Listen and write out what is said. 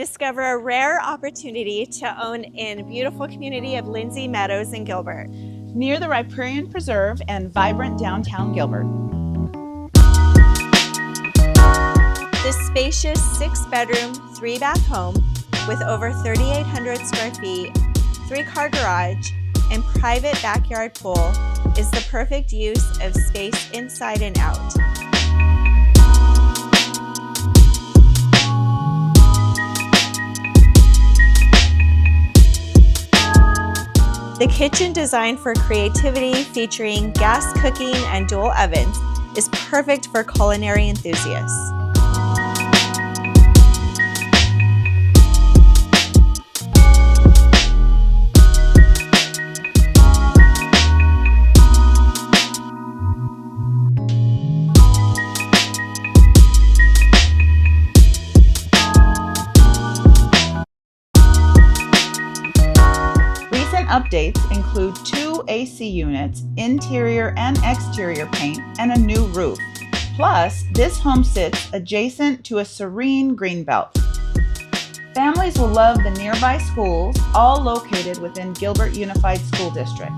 Discover a rare opportunity to own in beautiful community of Lindsay Meadows in Gilbert, near the Riparian Preserve and vibrant downtown Gilbert. This spacious 6-bedroom, 3-bath home with over 3,800 square feet, 3-car garage, and private backyard pool is the perfect use of space inside and out. The kitchen, designed for creativity, featuring gas cooking and dual ovens, is perfect for culinary enthusiasts. Updates include 2 AC units, interior and exterior paint, and a new roof. Plus, this home sits adjacent to a serene greenbelt. Families will love the nearby schools, all located within Gilbert Unified School District.